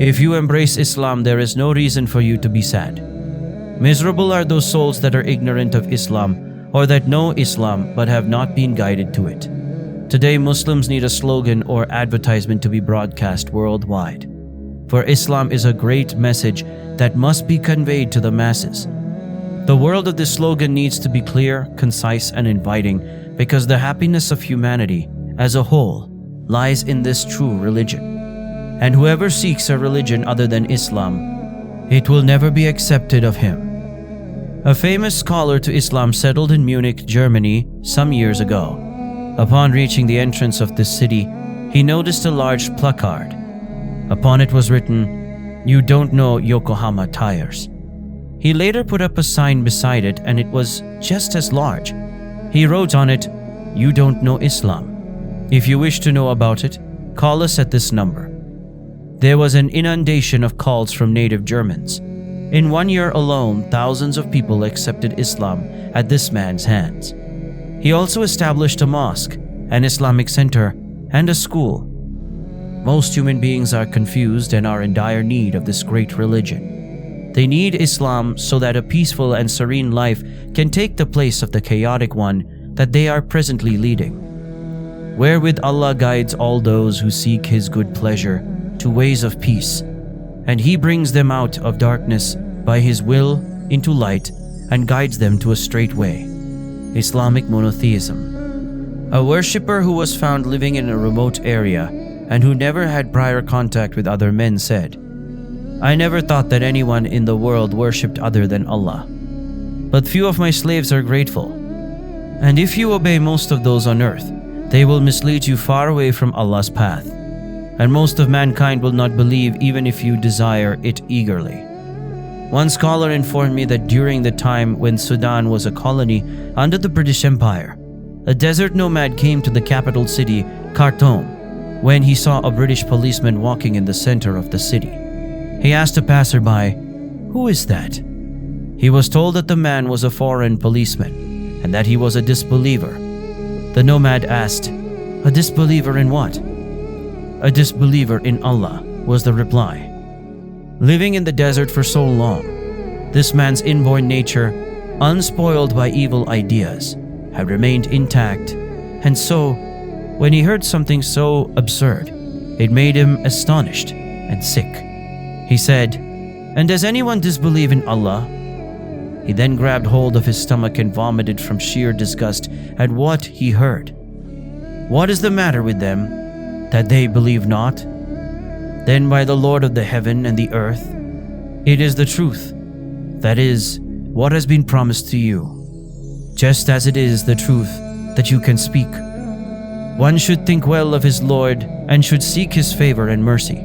If you embrace Islam, there is no reason for you to be sad. Miserable are those souls that are ignorant of Islam or that know Islam but have not been guided to it. Today, Muslims need a slogan or advertisement to be broadcast worldwide. For Islam is a great message that must be conveyed to the masses. The word of this slogan needs to be clear, concise, and inviting because the happiness of humanity as a whole lies in this true religion. And whoever seeks a religion other than Islam, it will never be accepted of him. A famous scholar to Islam settled in Munich, Germany, some years ago. Upon reaching the entrance of this city, he noticed a large placard. Upon it was written, "You don't know Yokohama tires." He later put up a sign beside it and it was just as large. He wrote on it, "You don't know Islam. If you wish to know about it, call us at this number." There was an inundation of calls from native Germans. In 1 year alone, thousands of people accepted Islam at this man's hands. He also established a mosque, an Islamic center, and a school. Most human beings are confused and are in dire need of this great religion. They need Islam so that a peaceful and serene life can take the place of the chaotic one that they are presently leading. Wherewith Allah guides all those who seek His good pleasure to ways of peace, and He brings them out of darkness by His will into light and guides them to a straight way. Islamic monotheism. A worshipper who was found living in a remote area and who never had prior contact with other men said, "I never thought that anyone in the world worshipped other than Allah. But few of my slaves are grateful. And if you obey most of those on earth, they will mislead you far away from Allah's path. And most of mankind will not believe even if you desire it eagerly." One scholar informed me that during the time when Sudan was a colony under the British Empire, a desert nomad came to the capital city, Khartoum, when he saw a British policeman walking in the center of the city. He asked a passerby, "Who is that?" He was told that the man was a foreign policeman and that he was a disbeliever. The nomad asked, "A disbeliever in what?" "A disbeliever in Allah," was the reply. Living in the desert for so long, this man's inborn nature, unspoiled by evil ideas, had remained intact, and so, when he heard something so absurd, it made him astonished and sick. He said, "And does anyone disbelieve in Allah?" He then grabbed hold of his stomach and vomited from sheer disgust at what he heard. "What is the matter with them, that they believe not? Then by the Lord of the heaven and the earth, it is the truth, that is, what has been promised to you, just as it is the truth that you can speak. One should think well of his Lord and should seek his favor and mercy."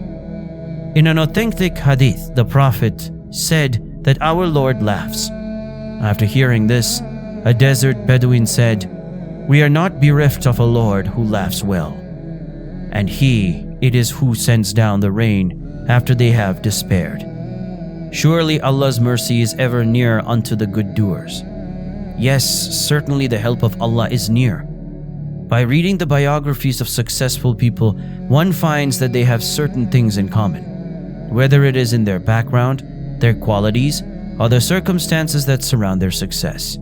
In an authentic hadith, the Prophet said that our Lord laughs. After hearing this, a desert Bedouin said, "We are not bereft of a Lord who laughs well, and He it is who sends down the rain after they have despaired. Surely Allah's mercy is ever near unto the good doers." Yes, certainly the help of Allah is near. By reading the biographies of successful people, one finds that they have certain things in common, whether it is in their background, their qualities, or the circumstances that surround their success.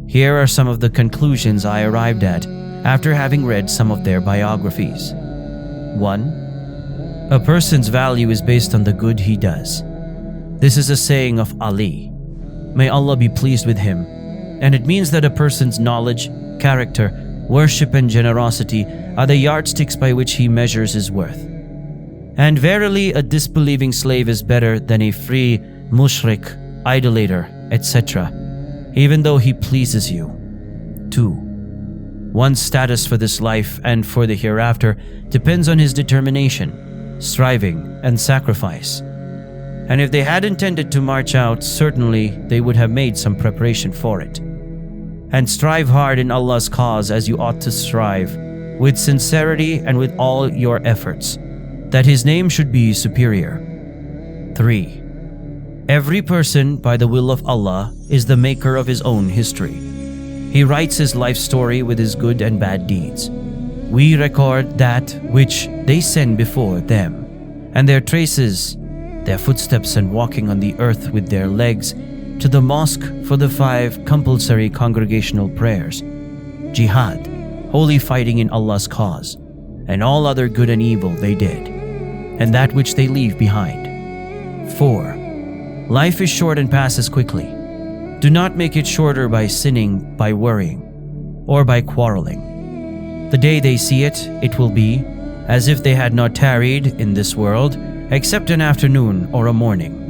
Here are some of the conclusions I arrived at after having read some of their biographies. 1. A person's value is based on the good he does. This is a saying of Ali. May Allah be pleased with him, and it means that a person's knowledge, character, worship, and generosity are the yardsticks by which he measures his worth. And verily, a disbelieving slave is better than a free mushrik, idolater, etc., even though he pleases you. 2. One's status for this life and for the hereafter depends on his determination, striving, and sacrifice. And if they had intended to march out, certainly they would have made some preparation for it. And strive hard in Allah's cause as you ought to strive, with sincerity and with all your efforts, that His name should be superior. 3. Every person, by the will of Allah, is the maker of his own history. He writes his life story with his good and bad deeds. We record that which they send before them, and their traces, their footsteps and walking on the earth with their legs, to the mosque for the 5 compulsory congregational prayers, jihad, holy fighting in Allah's cause, and all other good and evil they did, and that which they leave behind. 4. Life is short and passes quickly. Do not make it shorter by sinning, by worrying, or by quarreling. The day they see it, it will be as if they had not tarried in this world except an afternoon or a morning.